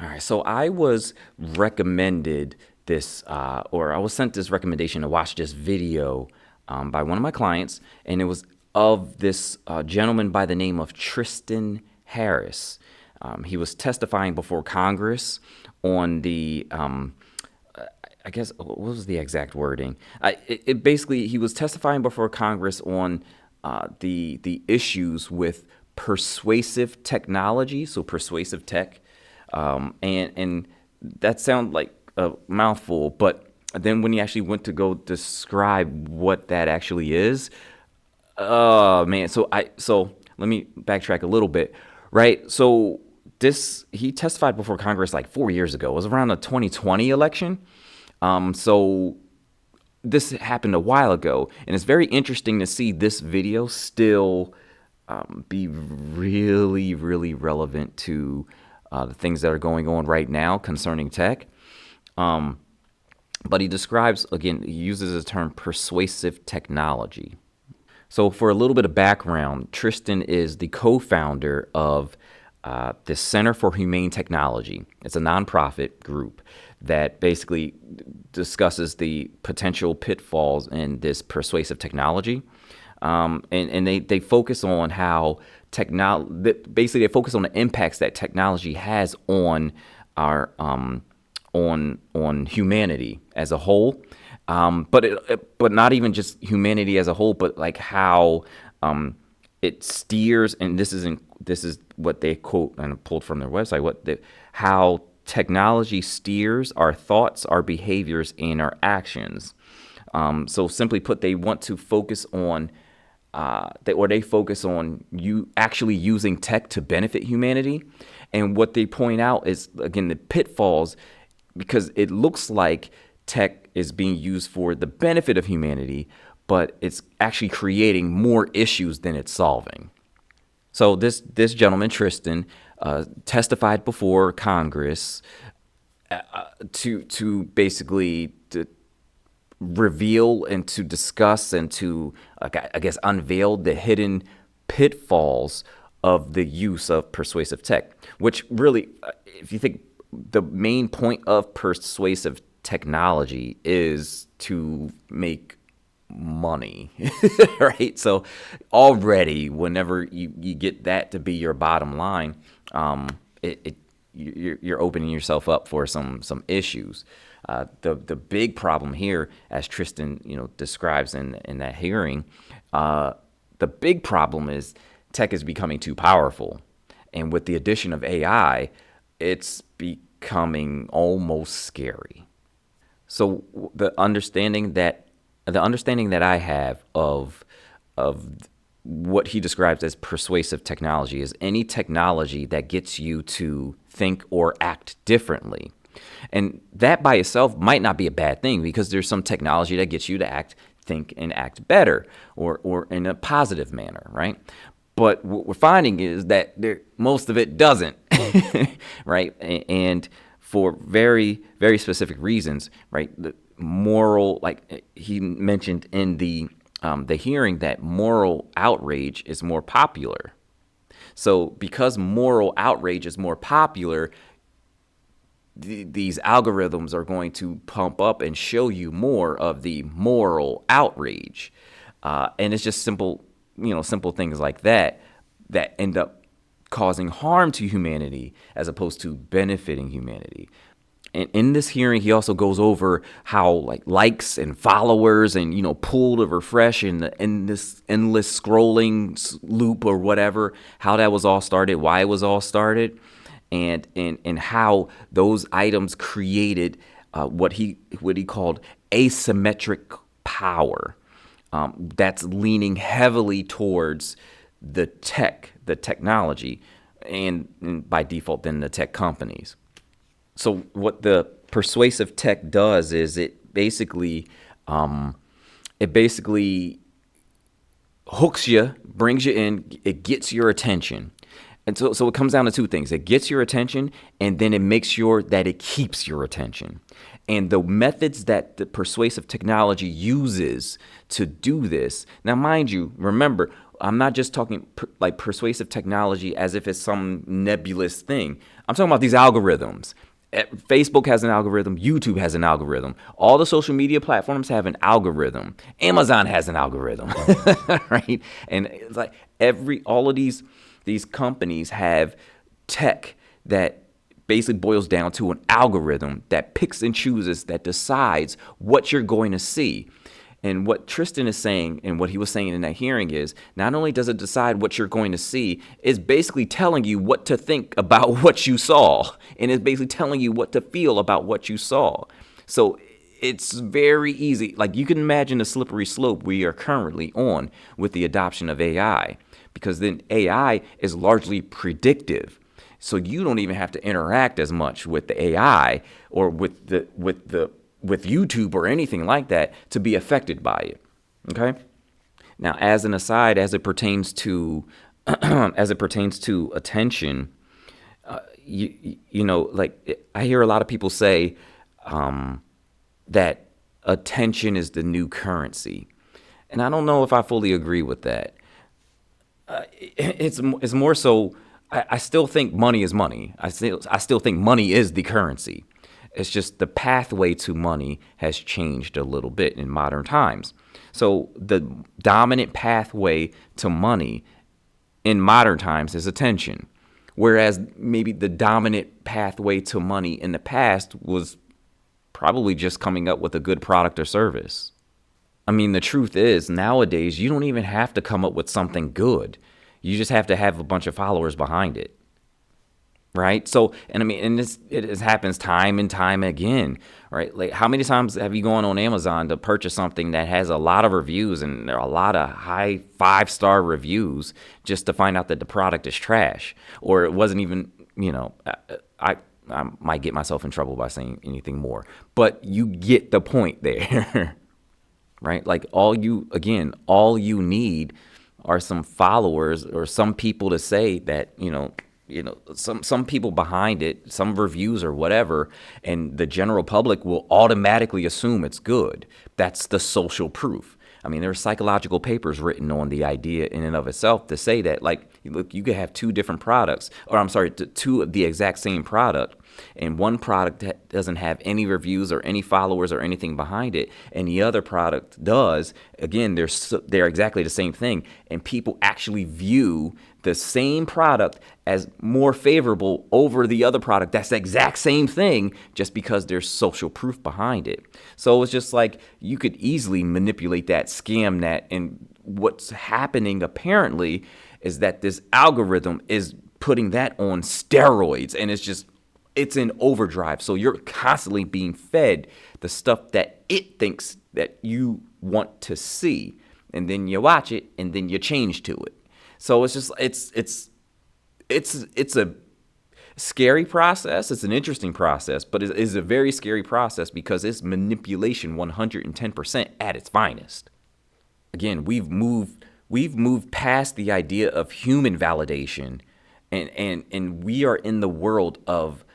All right, so I was recommended this, or I was sent this recommendation to watch this video by one of my clients, and it was of this gentleman by the name of Tristian Harris. He was testifying before Congress on the, I guess, what was the exact wording? It basically, he was testifying before Congress on the issues with persuasive technology, so persuasive tech, and that sounded like a mouthful, but then when he actually went to go describe what that actually is, oh man. So let me backtrack a little bit, right? So this he testified before Congress like 4 years ago. It was around the 2020 election. So this happened a while ago, and it's very interesting to see this video still be really, really relevant to the things that are going on right now concerning tech. But he describes, again, he uses the term persuasive technology. So for a little bit of background, Tristian is the co-founder of the Center for Humane Technology. It's a nonprofit group that basically discusses the potential pitfalls in this persuasive technology. And they focus on how basically they focus on the impacts that technology has on our on humanity as a whole, but not even just humanity as a whole, but like how it steers, and this is what they quote and pulled from their website, how technology steers our thoughts, our behaviors, and our actions. So simply put, they want to focus on they focus on you actually using tech to benefit humanity. And what they point out is, again, the pitfalls, because it looks like tech is being used for the benefit of humanity, but it's actually creating more issues than it's solving. So this gentleman, Tristian, testified before Congress to basically reveal and to discuss and to, I guess, unveil the hidden pitfalls of the use of persuasive tech, which really, if you think, the main point of persuasive technology is to make money, right? So already, whenever you get that to be your bottom line, you're opening yourself up for some issues. The big problem here, as Tristian describes in that hearing, the big problem is tech is becoming too powerful, and with the addition of AI, it's becoming almost scary. So the understanding that I have of what he describes as persuasive technology is any technology that gets you to think or act differently. And that by itself might not be a bad thing, because there's some technology that gets you to think and act better, or in a positive manner, right? But what we're finding is that most of it doesn't, right? And for very, very specific reasons, right? The moral, like he mentioned in the hearing, that moral outrage is more popular. So because moral outrage is more popular, these algorithms are going to pump up and show you more of the moral outrage. And it's just simple things like that end up causing harm to humanity as opposed to benefiting humanity. And in this hearing, he also goes over how likes and followers and pull to refresh and in this endless scrolling loop or whatever, how that was all started, why it was all started, and how those items created what he called asymmetric power. That's leaning heavily towards the technology, and by default, then the tech companies. So what the persuasive tech does is it basically hooks you, brings you in, it gets your attention. And so it comes down to two things. It gets your attention, and then it makes sure that it keeps your attention. And the methods that the persuasive technology uses to do this, now mind you, remember, I'm not just talking like persuasive technology as if it's some nebulous thing. I'm talking about these algorithms. Facebook has an algorithm. YouTube has an algorithm. All the social media platforms have an algorithm. Amazon has an algorithm, right? And it's like all of these companies have tech that basically boils down to an algorithm that picks and chooses, that decides what you're going to see. And what Tristian is saying, and what he was saying in that hearing, is not only does it decide what you're going to see, it's basically telling you what to think about what you saw. And it's basically telling you what to feel about what you saw. So it's very easy. Like, you can imagine the slippery slope we are currently on with the adoption of AI, because then AI is largely predictive. So you don't even have to interact as much with the AI or with YouTube or anything like that to be affected by it. Okay. Now, as an aside, as it pertains to attention, you know, like, I hear a lot of people say that attention is the new currency, and I don't know if I fully agree with that. It's more so. I still think money is money. I still think money is the currency. It's just the pathway to money has changed a little bit in modern times. So the dominant pathway to money in modern times is attention, whereas maybe the dominant pathway to money in the past was probably just coming up with a good product or service. I mean, the truth is, nowadays, you don't even have to come up with something good. You just have to have a bunch of followers behind it. Right. So, and I mean, and it happens time and time again. Right. Like, how many times have you gone on Amazon to purchase something that has a lot of reviews, and there are a lot of high 5-star reviews, just to find out that the product is trash, or it wasn't even, you know, I might get myself in trouble by saying anything more, but you get the point there. Right. Like, all you need are some followers or some people to say that, some people behind it, some reviews or whatever, and the general public will automatically assume it's good. That's the social proof. I mean, there are psychological papers written on the idea in and of itself to say that, like, look, you could have two different products, or two of the exact same product, and one product doesn't have any reviews or any followers or anything behind it, and the other product does. Again, they're exactly the same thing, and people actually view the same product as more favorable over the other product that's the exact same thing, just because there's social proof behind it. So it's just like, you could easily manipulate that, scam that, and what's happening apparently is that this algorithm is putting that on steroids, and it's in overdrive. So you're constantly being fed the stuff that it thinks that you want to see, and then you watch it, and then you change to it. So it's just it's a scary process. It's an interesting process, but it is a very scary process because it's manipulation 110% at its finest. Again, we've moved past the idea of human validation, and we are in the world of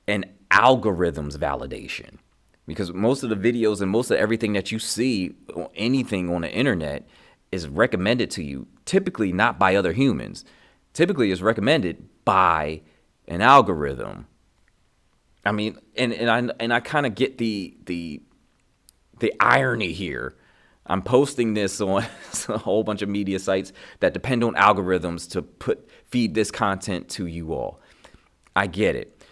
an algorithm's validation. Because most of the videos and most of everything that you see, anything on the internet, is recommended to you, typically not by other humans. Typically is recommended by an algorithm. I mean, and I kind of get the irony here. I'm posting this on a whole bunch of media sites that depend on algorithms to feed this content to you all. I get it.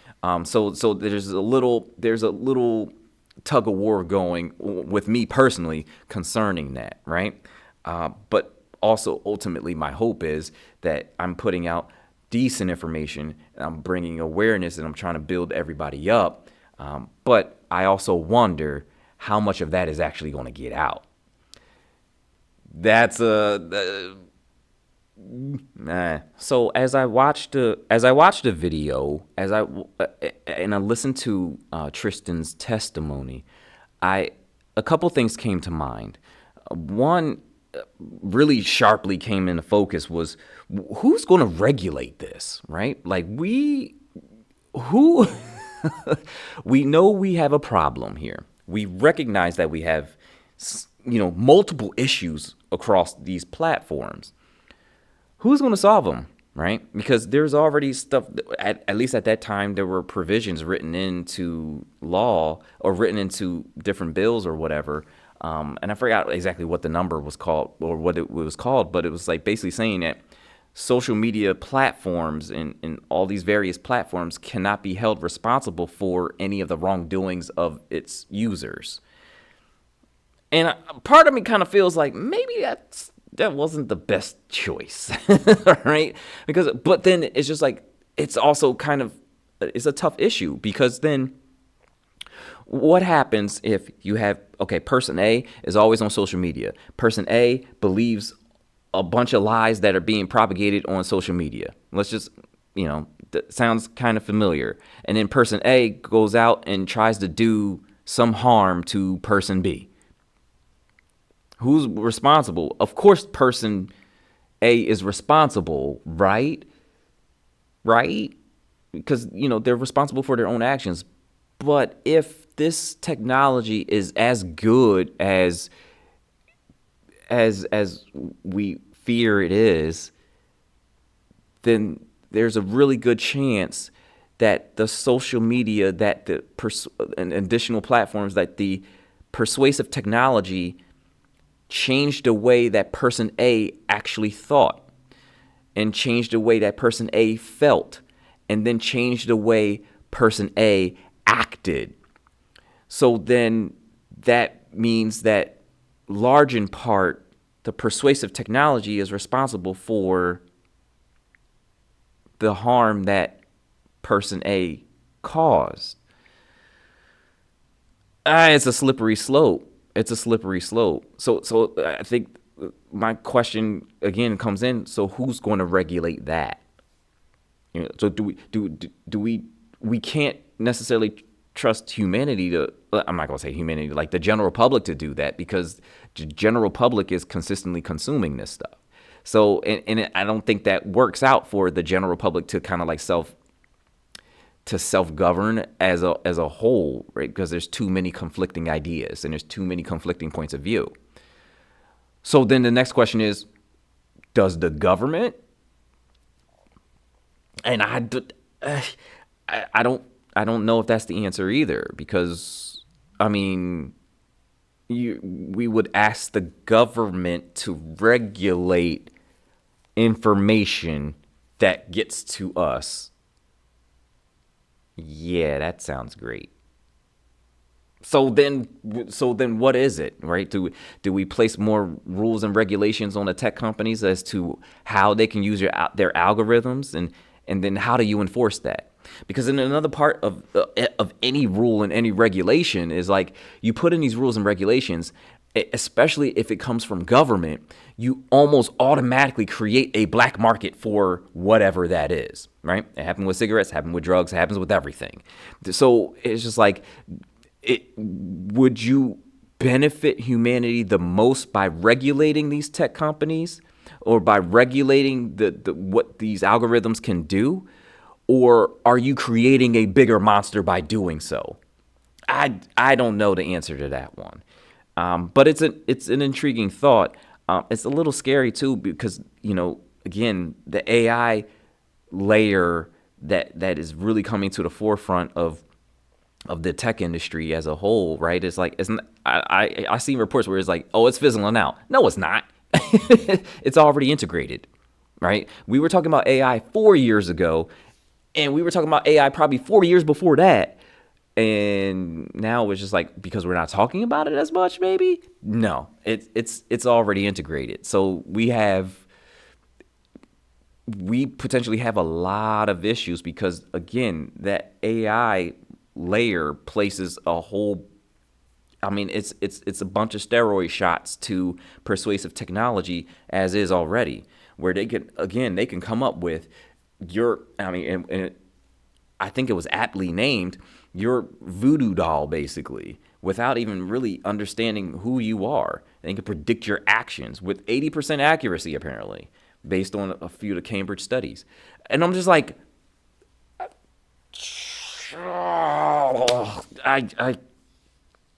So there's a little tug of war going with me personally concerning that, right? But also, ultimately, my hope is that I'm putting out decent information, and I'm bringing awareness, and I'm trying to build everybody up. But I also wonder how much of that is actually going to get out. That's So as I watched the video, and I listened to Tristian's testimony, a couple things came to mind. One really sharply came into focus was, who's going to regulate this, right? Like, we know we have a problem here. We recognize that we have, multiple issues across these platforms. Who's going to solve them? right? Because there's already stuff, at least at that time, there were provisions written into law or written into different bills or whatever. And I forgot exactly what the number was called or what it was called, but it was like basically saying that social media platforms and all these various platforms cannot be held responsible for any of the wrongdoings of its users. And part of me kind of feels like maybe that wasn't the best choice, right? But then it's just like, it's also kind of, it's a tough issue because then what happens if you have, okay, person A is always on social media. Person A believes a bunch of lies that are being propagated on social media. Let's just, that sounds kind of familiar. And then person A goes out and tries to do some harm to person B. Who's responsible? Of course, person A is responsible, right? Right? Because, they're responsible for their own actions. But if this technology is as good as we fear it is, then there's a really good chance that the social media, that and additional platforms, that the persuasive technology changed the way that person A actually thought, and changed the way that person A felt, and then changed the way person A acted. So then that means that large in part, the persuasive technology is responsible for the harm that person A caused. It's a slippery slope. So I think my question again comes in. So who's going to regulate that? So we can't necessarily trust humanity to, I'm not going to say humanity, like the general public to do that, because the general public is consistently consuming this stuff. So, and I don't think that works out for the general public to kind of like self-govern as a whole, right? Because there's too many conflicting ideas and there's too many conflicting points of view. So then the next question is, does the government, and I don't know if that's the answer either, because I mean, we would ask the government to regulate information that gets to us. Yeah, that sounds great. So then what is it, right? Do we place more rules and regulations on the tech companies as to how they can use their algorithms, and then how do you enforce that? Because in another part of any rule and any regulation is like, you put in these rules and regulations, especially if it comes from government, you almost automatically create a black market for whatever that is, right? It happened with cigarettes, it happened with drugs, it happens with everything. So it's just like, would you benefit humanity the most by regulating these tech companies, or by regulating the what these algorithms can do? Or are you creating a bigger monster by doing so? I don't know the answer to that one. But it's an intriguing thought. It's a little scary too, because, again, the AI layer that is really coming to the forefront of the tech industry as a whole, right? It's like, I see reports where it's like, oh, it's fizzling out. No, it's not. It's already integrated, right? We were talking about AI 4 years ago, and we were talking about AI probably 4 years before that. And now it's just like, because we're not talking about it as much, maybe? No, it's already integrated. So we potentially have a lot of issues, because again, that AI layer places a whole, I mean, it's a bunch of steroid shots to persuasive technology as is already, where they can come up with and I think it was aptly named, your voodoo doll, basically, without even really understanding who you are. They can predict your actions with 80% accuracy, apparently, based on a few of the Cambridge studies. And I'm just like,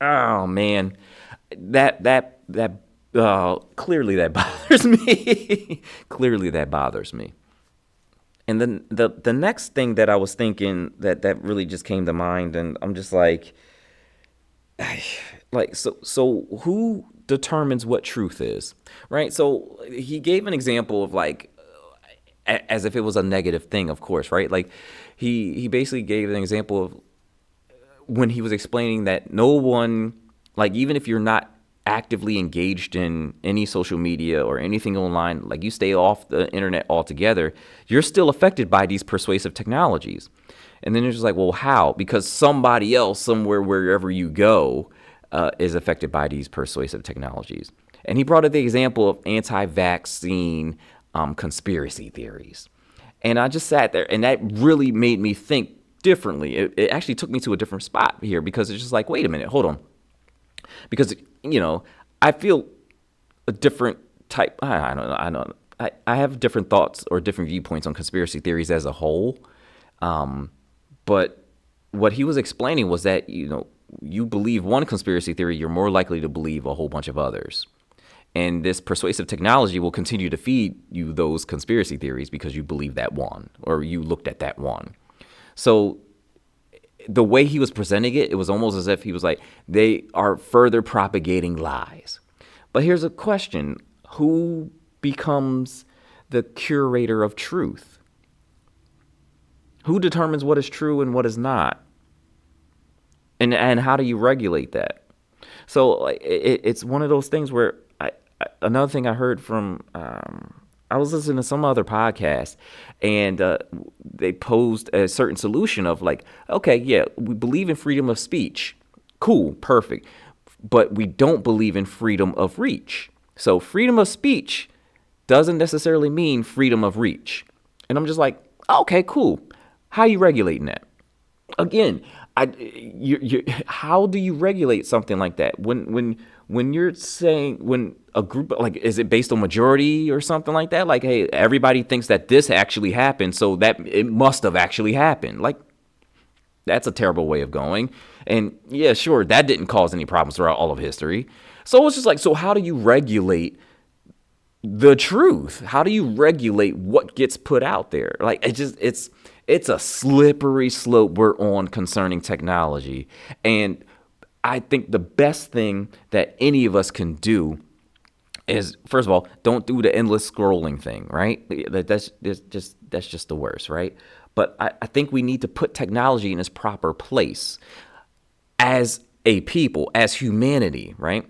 oh man, clearly that bothers me. Clearly that bothers me. And then the next thing that I was thinking that really just came to mind, and I'm just like so who determines what truth is, right? So he gave an example of like as if it was a negative thing, of course, right? Like he basically gave an example of when he was explaining that no one, like even if you're not actively engaged in any social media or anything online, like you stay off the internet altogether, you're still affected by these persuasive technologies. And then it's just like, well, how? Because somebody else, somewhere, wherever you go, is affected by these persuasive technologies. And he brought up the example of anti-vaccine conspiracy theories. And I just sat there, and that really made me think differently. It actually took me to a different spot here, because it's just like, wait a minute, hold on. Because, I feel a different type. I don't know. I have different thoughts or different viewpoints on conspiracy theories as a whole. But what he was explaining was that, you believe one conspiracy theory, you're more likely to believe a whole bunch of others. And this persuasive technology will continue to feed you those conspiracy theories because you believe that one, or you looked at that one. So the way he was presenting it, it was almost as if he was like, they are further propagating lies. But here's a question. Who becomes the curator of truth? Who determines what is true and what is not? And how do you regulate that? So it's one of those things where another thing I heard from, I was listening to some other podcast, and they posed a certain solution of like, okay, yeah, we believe in freedom of speech. Cool, perfect. But we don't believe in freedom of reach. So freedom of speech doesn't necessarily mean freedom of reach. And I'm just like, okay, cool. How are you regulating that? Again, how do you regulate something like that? When you're saying, when a group, like, is it based on majority or something like that? Like, hey, everybody thinks that this actually happened, so that it must have actually happened. Like, that's a terrible way of going. And yeah, sure, that didn't cause any problems throughout all of history. So it's just like, so how do you regulate the truth? How do you regulate what gets put out there? Like, it's a slippery slope we're on concerning technology. And I think the best thing that any of us can do is, first of all, don't do the endless scrolling thing, right? That's just the worst, right? But I think we need to put technology in its proper place as a people, as humanity, right?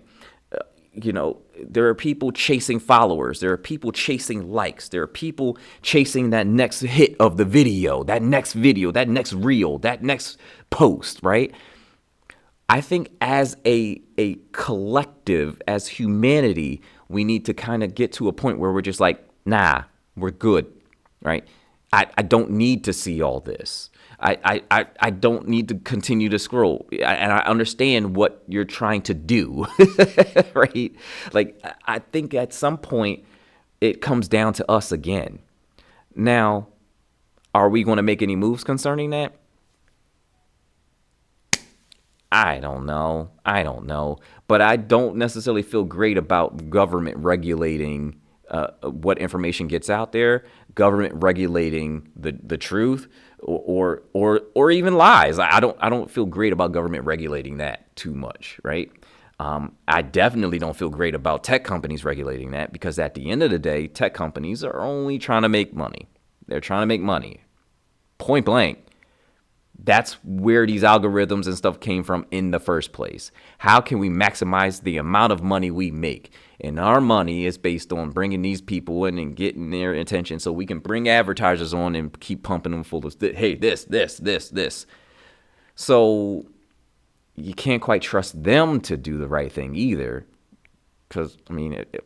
There are people chasing followers. There are people chasing likes. There are people chasing that next hit of the video, that next reel, that next post, right? I think as a collective, as humanity, we need to kind of get to a point where we're just like, nah, we're good, right? I don't need to see all this. I don't need to continue to scroll. And I understand what you're trying to do, right? Like, I think at some point it comes down to us again. Now, are we going to make any moves concerning that? I don't know. But I don't necessarily feel great about government regulating what information gets out there, government regulating the truth, or even lies. I don't feel great about government regulating that too much, right? I definitely don't feel great about tech companies regulating that, because at the end of the day, tech companies are only trying to make money. They're trying to make money. Point blank. That's where these algorithms and stuff came from in the first place. How can we maximize the amount of money we make? And our money is based on bringing these people in and getting their attention, so we can bring advertisers on and keep pumping them full of, hey, this. So you can't quite trust them to do the right thing either. Because,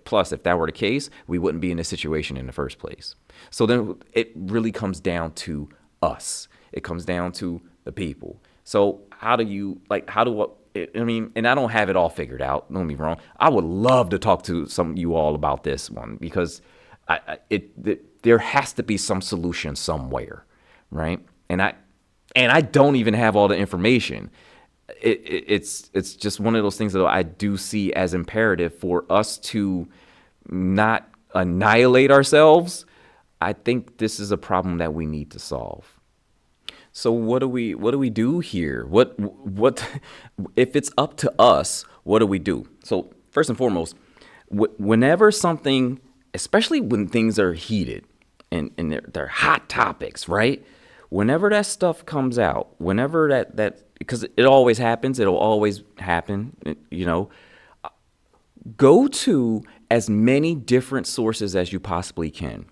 plus, if that were the case, we wouldn't be in this situation in the first place. So then it really comes down to us. It comes down to the people. So and I don't have it all figured out. Don't get me wrong. I would love to talk to some of you all about this one, because there has to be some solution somewhere, right? And I don't even have all the information. It's just one of those things that I do see as imperative for us to not annihilate ourselves. I think this is a problem that we need to solve. So what do we do here? What if it's up to us? What do we do? So first and foremost, whenever something, especially when things are heated and they're hot topics, right? Whenever that stuff comes out, whenever that because it always happens, it'll always happen, go to as many different sources as you possibly can.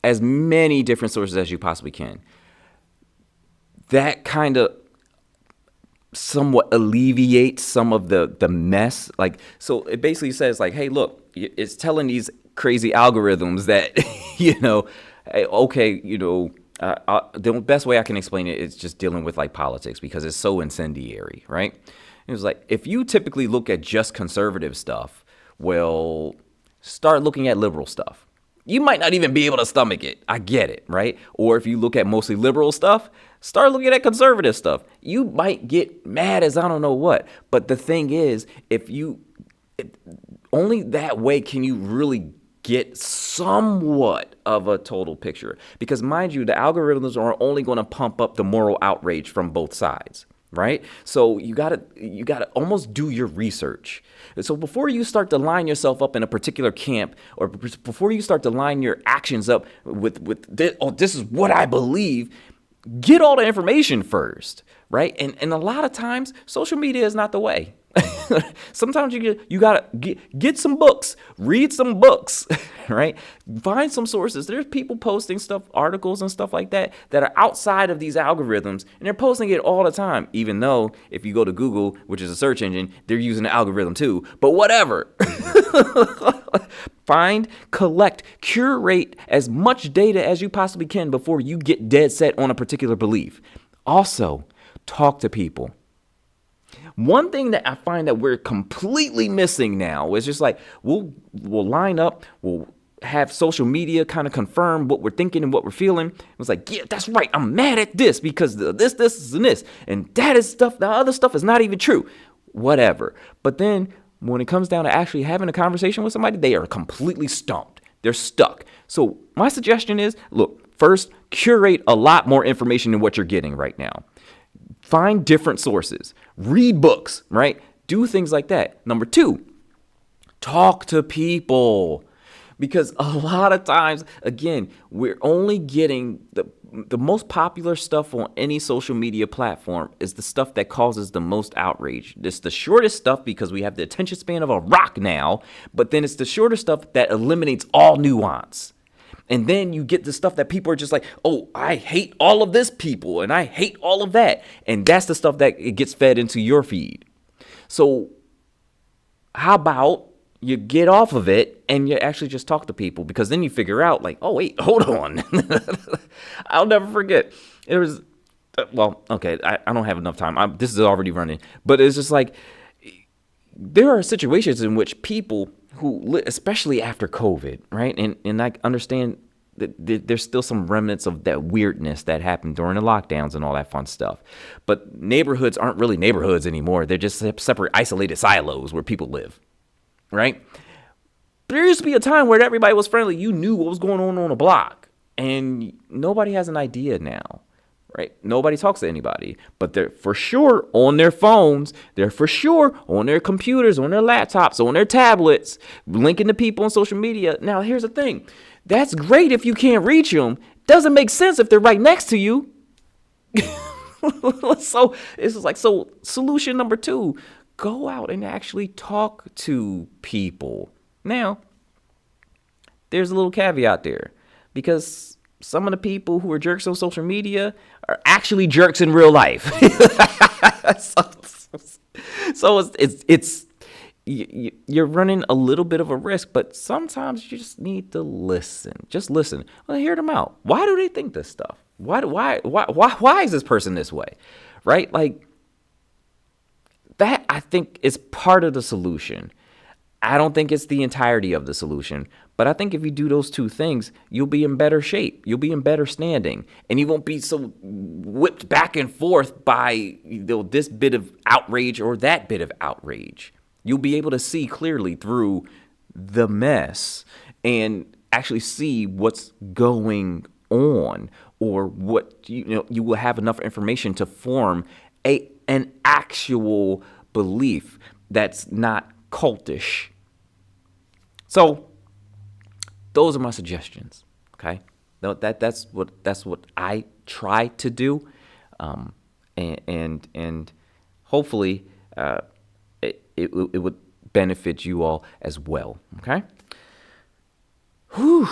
As many different sources as you possibly can. That kind of somewhat alleviates some of the mess. Like, so it basically says like, hey, look, it's telling these crazy algorithms that, okay, the best way I can explain it is just dealing with like politics because it's so incendiary, right? It was like, if you typically look at just conservative stuff, well, start looking at liberal stuff. You might not even be able to stomach it. I get it, right? Or if you look at mostly liberal stuff, start looking at conservative stuff. You might get mad as I don't know what. But the thing is, only that way can you really get somewhat of a total picture. Because mind you, the algorithms are only going to pump up the moral outrage from both sides. Right? So you gotta almost do your research. So before you start to line yourself up in a particular camp, or before you start to line your actions up with this, this is what I believe, get all the information first, right? And a lot of times, social media is not the way. Sometimes you gotta get some books, read some books, right? Find some sources. There's people posting stuff, articles and stuff like that are outside of these algorithms, and they're posting it all the time. Even though if you go to Google, which is a search engine, they're using the algorithm too. But whatever. Find, collect, curate as much data as you possibly can before you get dead set on a particular belief. Also, talk to people. One thing that I find that we're completely missing now is just like we'll line up, we'll have social media kind of confirm what we're thinking and what we're feeling. It's like, yeah, that's right. I'm mad at this because this, and this. And that is stuff. The other stuff is not even true. Whatever. But then when it comes down to actually having a conversation with somebody, they are completely stumped. They're stuck. So my suggestion is, look, first, curate a lot more information than what you're getting right now. Find different sources. Read books, right? Do things like that. Number 2, talk to people. Because a lot of times, again, we're only getting the most popular stuff on any social media platform is the stuff that causes the most outrage. It's the shortest stuff because we have the attention span of a rock now, but then it's the shorter stuff that eliminates all nuance. And then you get the stuff that people are just like, oh, I hate all of this people and I hate all of that. And that's the stuff that it gets fed into your feed. So how about you get off of it and you actually just talk to people? Because then you figure out like, oh, wait, hold on. I'll never forget. It was, okay, I don't have enough time. This is already running. But it's just like, there are situations in which people who, especially after COVID, right? And I understand that there's still some remnants of that weirdness that happened during the lockdowns and all that fun stuff. But neighborhoods aren't really neighborhoods anymore. They're just separate, isolated silos where people live, right? But there used to be a time where everybody was friendly. You knew what was going on a block. And nobody has an idea now. Right? Nobody talks to anybody, but they're for sure on their phones. They're for sure on their computers, on their laptops, on their tablets, linking to people on social media. Now, here's the thing. That's great if you can't reach them. Doesn't make sense if they're right next to you. So it's like, solution number 2, go out and actually talk to people. Now, there's a little caveat there because some of the people who are jerks on social media are actually jerks in real life. so it's you're running a little bit of a risk, but sometimes you just need to listen. Just listen. Well, hear them out. Why do they think this stuff? Why is this person this way? Right? Like that, I think, is part of the solution. I don't think it's the entirety of the solution, but I think if you do those 2 things, you'll be in better shape. You'll be in better standing, and you won't be so whipped back and forth by this bit of outrage or that bit of outrage. You'll be able to see clearly through the mess and actually see what's going on, or what you will have enough information to form an actual belief that's not cultish. So those are my suggestions. Okay, that's what I try to do, and hopefully it would benefit you all as well. Okay. Whew.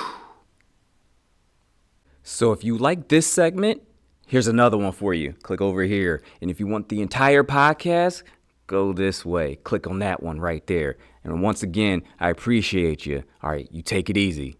So if you like this segment, here's another one for you. Click over here. And if you want the entire podcast, go this way. Click on that one right there. And once again, I appreciate you. All right, you take it easy.